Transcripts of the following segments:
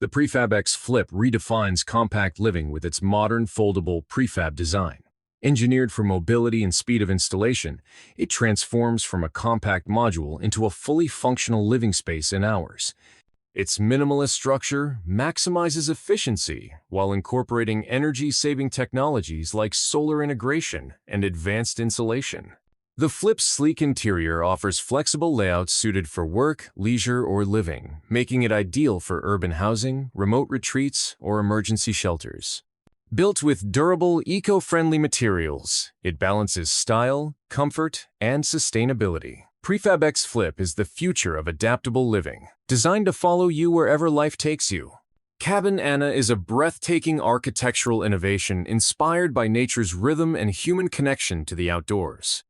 The Prefab X Flip redefines compact living with its modern foldable prefab design. Engineered for mobility and speed of installation, it transforms from a compact module into a fully functional living space in hours. Its minimalist structure maximizes efficiency while incorporating energy-saving technologies like solar integration and advanced insulation. The Flip's sleek interior offers flexible layouts suited for work, leisure, or living, making it ideal for urban housing, remote retreats, or emergency shelters. Built with durable, eco-friendly materials, it balances style, comfort, and sustainability. Prefab X Flip is the future of adaptable living, designed to follow you wherever life takes you. Cabin Anna is a breathtaking architectural innovation inspired by nature's rhythm and human connection to the outdoors.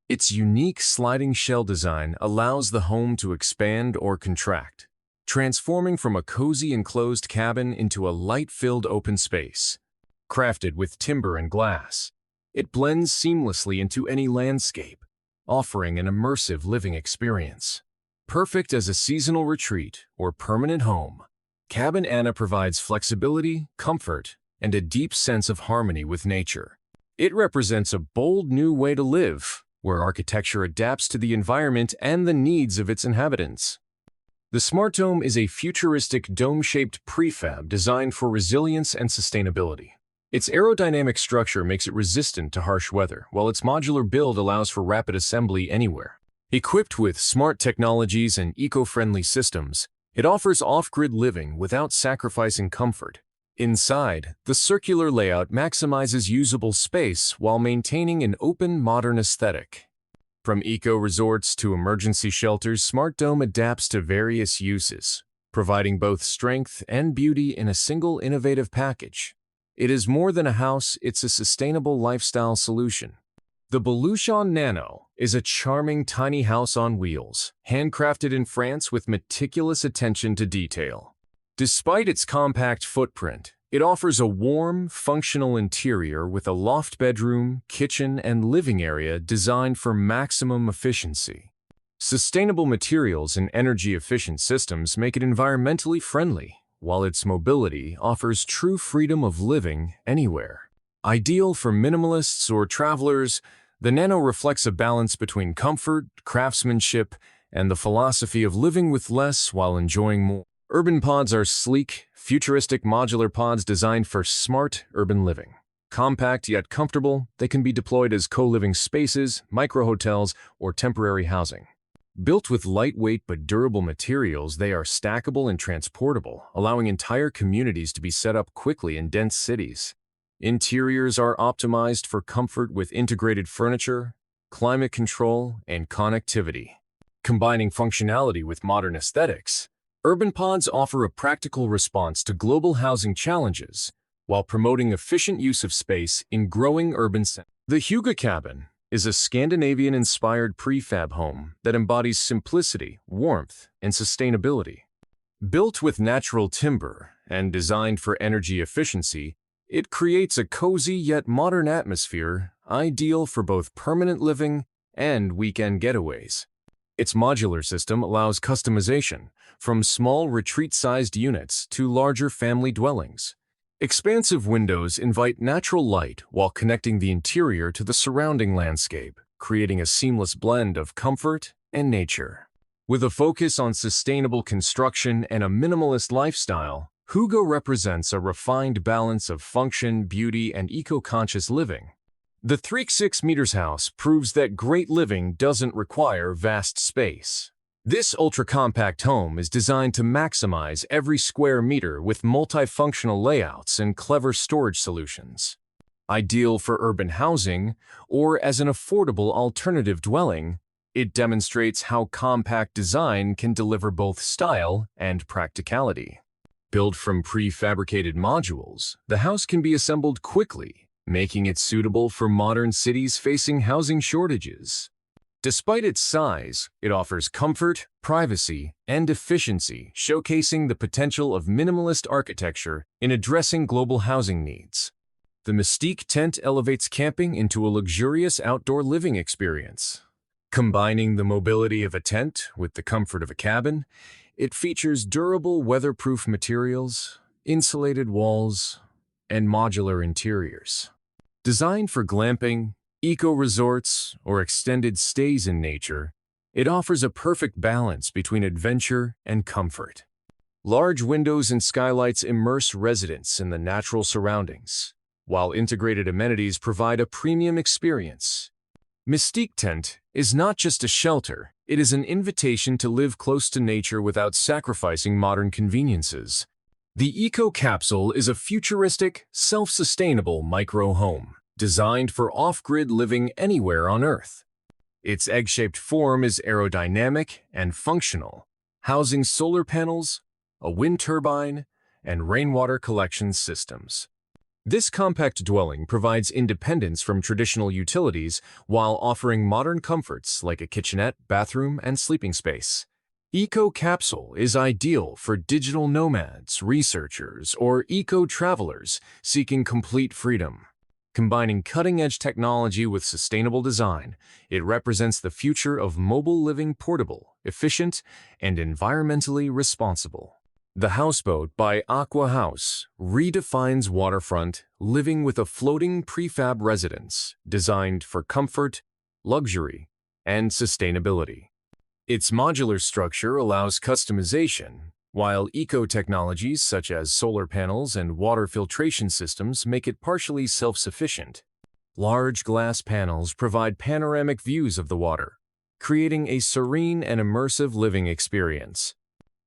Its unique sliding shell design allows the home to expand or contract, transforming from a cozy enclosed cabin into a light-filled open space. Crafted with timber and glass, it blends seamlessly into any landscape, offering an immersive living experience. Perfect as a seasonal retreat or permanent home, Cabin Anna provides flexibility, comfort, and a deep sense of harmony with nature. It represents a bold new way to live, where architecture adapts to the environment and the needs of its inhabitants. The Smart Dome is a futuristic dome-shaped prefab designed for resilience and sustainability. Its aerodynamic structure makes it resistant to harsh weather, while its modular build allows for rapid assembly anywhere. Equipped with smart technologies and eco-friendly systems, it offers off-grid living without sacrificing comfort. Inside, the circular layout maximizes usable space while maintaining an open, modern aesthetic. From eco-resorts to emergency shelters, Smart Dome adapts to various uses, providing both strength and beauty in a single innovative package. It is more than a house, it's a sustainable lifestyle solution. The Baluchon Nano is a charming tiny house on wheels, handcrafted in France with meticulous attention to detail. Despite its compact footprint, it offers a warm, functional interior with a loft bedroom, kitchen, and living area designed for maximum efficiency. Sustainable materials and energy-efficient systems make it environmentally friendly, while its mobility offers true freedom of living anywhere. Ideal for minimalists or travelers, the Nano reflects a balance between comfort, craftsmanship, and the philosophy of living with less while enjoying more. Urban pods are sleek, futuristic modular pods designed for smart urban living. Compact yet comfortable, they can be deployed as co-living spaces, micro-hotels, or temporary housing. Built with lightweight but durable materials, they are stackable and transportable, allowing entire communities to be set up quickly in dense cities. Interiors are optimized for comfort with integrated furniture, climate control, and connectivity. Combining functionality with modern aesthetics, urban pods offer a practical response to global housing challenges while promoting efficient use of space in growing urban centers. The Huga cabin is a Scandinavian-inspired prefab home that embodies simplicity, warmth, and sustainability. Built with natural timber and designed for energy efficiency, it creates a cozy yet modern atmosphere ideal for both permanent living and weekend getaways. Its modular system allows customization, from small retreat-sized units to larger family dwellings. Expansive windows invite natural light while connecting the interior to the surrounding landscape, creating a seamless blend of comfort and nature. With a focus on sustainable construction and a minimalist lifestyle, Huga represents a refined balance of function, beauty, and eco-conscious living. The 3.6 meters house proves that great living doesn't require vast space. This ultra-compact home is designed to maximize every square meter with multifunctional layouts and clever storage solutions. Ideal for urban housing or as an affordable alternative dwelling, it demonstrates how compact design can deliver both style and practicality. Built from prefabricated modules, the house can be assembled quickly, making it suitable for modern cities facing housing shortages. Despite its size, it offers comfort, privacy, and efficiency, showcasing the potential of minimalist architecture in addressing global housing needs. The Mystique Tent elevates camping into a luxurious outdoor living experience. Combining the mobility of a tent with the comfort of a cabin, it features durable weatherproof materials, insulated walls, and modular interiors. Designed for glamping, eco-resorts, or extended stays in nature, it offers a perfect balance between adventure and comfort. Large windows and skylights immerse residents in the natural surroundings, while integrated amenities provide a premium experience. Mystique Tent is not just a shelter, it is an invitation to live close to nature without sacrificing modern conveniences. The Eco Capsule is a futuristic, self-sustainable micro-home, designed for off-grid living anywhere on Earth. Its egg-shaped form is aerodynamic and functional, housing solar panels, a wind turbine, and rainwater collection systems. This compact dwelling provides independence from traditional utilities while offering modern comforts like a kitchenette, bathroom, and sleeping space. Eco Capsule is ideal for digital nomads, researchers, or eco-travelers seeking complete freedom. Combining cutting-edge technology with sustainable design, it represents the future of mobile living, portable, efficient, and environmentally responsible. The Houseboat by Aqua House redefines waterfront living with a floating prefab residence designed for comfort, luxury, and sustainability. Its modular structure allows customization, while eco-technologies such as solar panels and water filtration systems make it partially self-sufficient. Large glass panels provide panoramic views of the water, creating a serene and immersive living experience.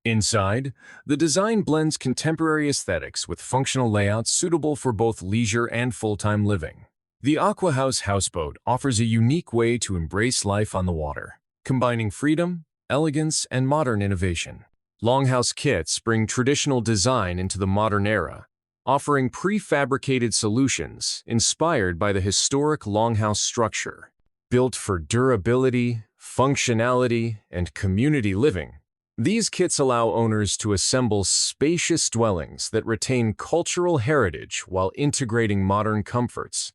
Inside, the design blends contemporary aesthetics with functional layouts suitable for both leisure and full-time living. The Aqua House houseboat offers a unique way to embrace life on the water, combining freedom, elegance, and modern innovation. Longhouse kits bring traditional design into the modern era, offering prefabricated solutions inspired by the historic Longhouse structure. Built for durability, functionality, and community living, these kits allow owners to assemble spacious dwellings that retain cultural heritage while integrating modern comforts.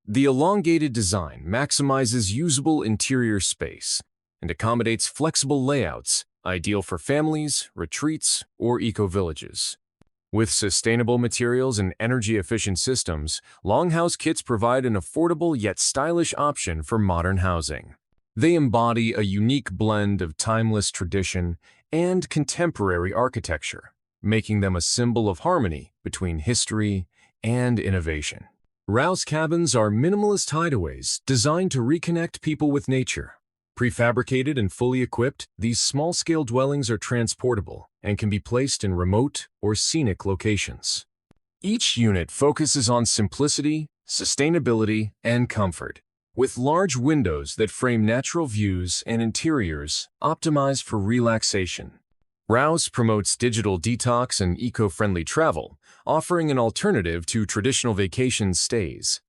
The elongated design maximizes usable interior space and accommodates flexible layouts, ideal for families, retreats, or eco-villages. With sustainable materials and energy-efficient systems, Longhouse kits provide an affordable yet stylish option for modern housing. They embody a unique blend of timeless tradition and contemporary architecture, making them a symbol of harmony between history and innovation. Rouse cabins are minimalist hideaways designed to reconnect people with nature. Prefabricated and fully equipped, these small-scale dwellings are transportable and can be placed in remote or scenic locations. Each unit focuses on simplicity, sustainability, and comfort, with large windows that frame natural views and interiors optimized for relaxation. Rouse promotes digital detox and eco-friendly travel, offering an alternative to traditional vacation stays.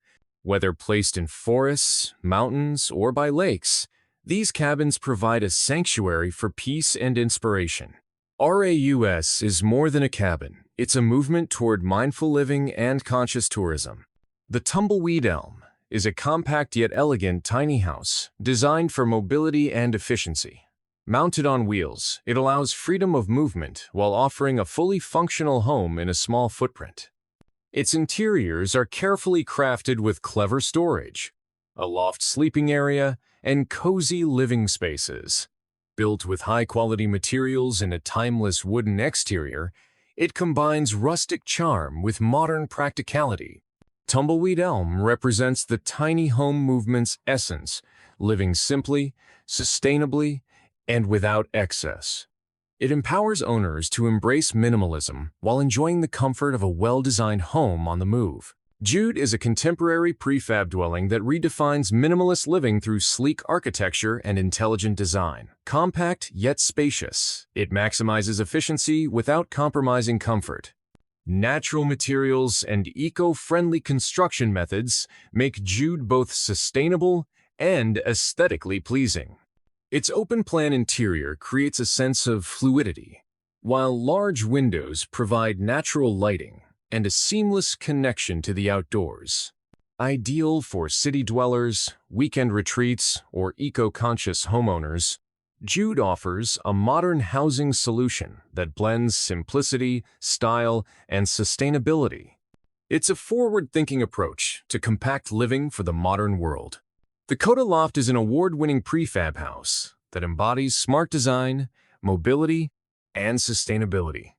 Whether placed in forests, mountains, or by lakes, these cabins provide a sanctuary for peace and inspiration. Raus is more than a cabin. It's a movement toward mindful living and conscious tourism. The Tumbleweed Elm is a compact yet elegant tiny house designed for mobility and efficiency. Mounted on wheels, it allows freedom of movement while offering a fully functional home in a small footprint. Its interiors are carefully crafted with clever storage, a loft sleeping area, and cozy living spaces. Built with high-quality materials and a timeless wooden exterior, it combines rustic charm with modern practicality. Tumbleweed Elm represents the tiny home movement's essence, living simply, sustainably, and without excess. It empowers owners to embrace minimalism while enjoying the comfort of a well-designed home on the move. Jude is a contemporary prefab dwelling that redefines minimalist living through sleek architecture and intelligent design. Compact yet spacious, it maximizes efficiency without compromising comfort. Natural materials and eco-friendly construction methods make Jude both sustainable and aesthetically pleasing. Its open-plan interior creates a sense of fluidity, while large windows provide natural lighting and a seamless connection to the outdoors. Ideal for city dwellers, weekend retreats, or eco-conscious homeowners, Jude offers a modern housing solution that blends simplicity, style, and sustainability. It's a forward-thinking approach to compact living for the modern world. The Kota Loft is an award-winning prefab house that embodies smart design, mobility, and sustainability.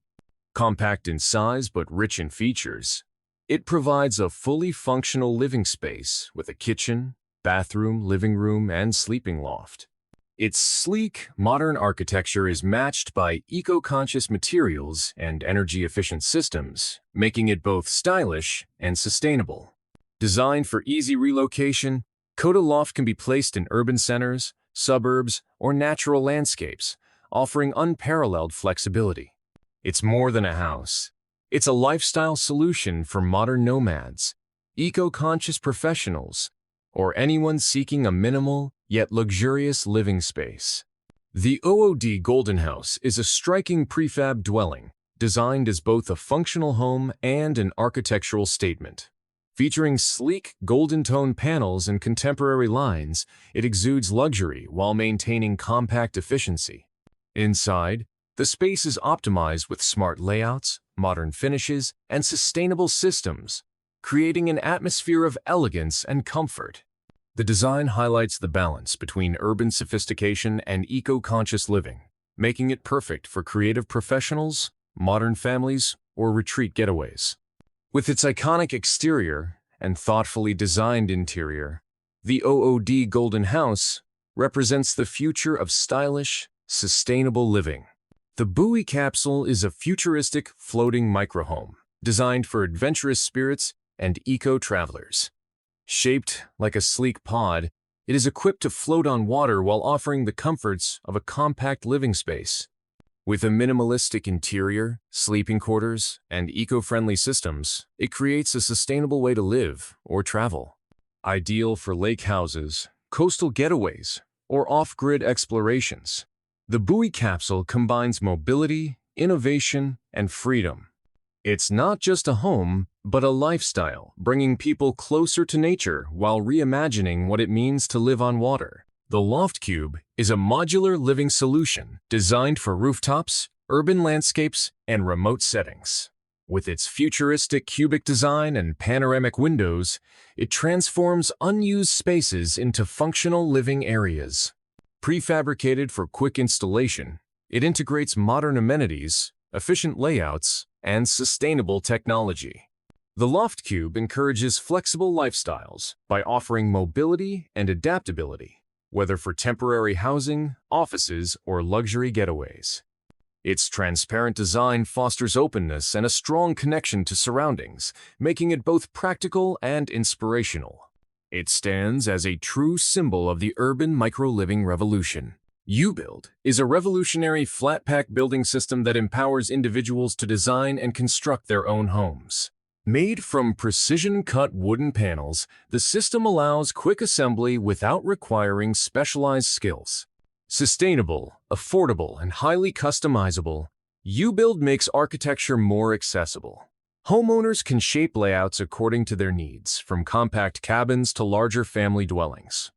Compact in size but rich in features, it provides a fully functional living space with a kitchen, bathroom, living room, and sleeping loft. Its sleek, modern architecture is matched by eco-conscious materials and energy-efficient systems, making it both stylish and sustainable. Designed for easy relocation, Kota Loft can be placed in urban centers, suburbs, or natural landscapes, offering unparalleled flexibility. It's more than a house. It's a lifestyle solution for modern nomads, eco-conscious professionals, or anyone seeking a minimal yet luxurious living space. The OOD Golden House is a striking prefab dwelling designed as both a functional home and an architectural statement. Featuring sleek golden tone panels and contemporary lines, it exudes luxury while maintaining compact efficiency. Inside, the space is optimized with smart layouts, modern finishes, and sustainable systems, creating an atmosphere of elegance and comfort. The design highlights the balance between urban sophistication and eco-conscious living, making it perfect for creative professionals, modern families, or retreat getaways. With its iconic exterior and thoughtfully designed interior, the OOD Golden House represents the future of stylish, sustainable living. The Buoy Capsule is a futuristic floating microhome designed for adventurous spirits and eco-travelers. Shaped like a sleek pod, it is equipped to float on water while offering the comforts of a compact living space. With a minimalistic interior, sleeping quarters, and eco-friendly systems, it creates a sustainable way to live or travel. Ideal for lake houses, coastal getaways, or off-grid explorations, the Buoy Capsule combines mobility, innovation, and freedom. It's not just a home, but a lifestyle, bringing people closer to nature while reimagining what it means to live on water. The Loft Cube is a modular living solution designed for rooftops, urban landscapes, and remote settings. With its futuristic cubic design and panoramic windows, it transforms unused spaces into functional living areas. Prefabricated for quick installation, it integrates modern amenities, efficient layouts, and sustainable technology. The Loft Cube encourages flexible lifestyles by offering mobility and adaptability, whether for temporary housing, offices, or luxury getaways. Its transparent design fosters openness and a strong connection to surroundings, making it both practical and inspirational. It stands as a true symbol of the urban micro-living revolution. Ubuild is a revolutionary flat-pack building system that empowers individuals to design and construct their own homes. Made from precision-cut wooden panels, the system allows quick assembly without requiring specialized skills. Sustainable, affordable, and highly customizable, Ubuild makes architecture more accessible. Homeowners can shape layouts according to their needs, from compact cabins to larger family dwellings.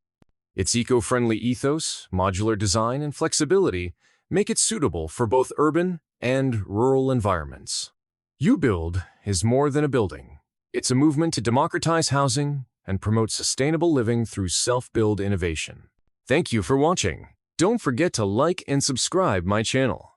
Its eco-friendly ethos, modular design, and flexibility make it suitable for both urban and rural environments. Ubuild is more than a building. It's a movement to democratize housing and promote sustainable living through self-build innovation. Thank you for watching. Don't forget to like and subscribe my channel.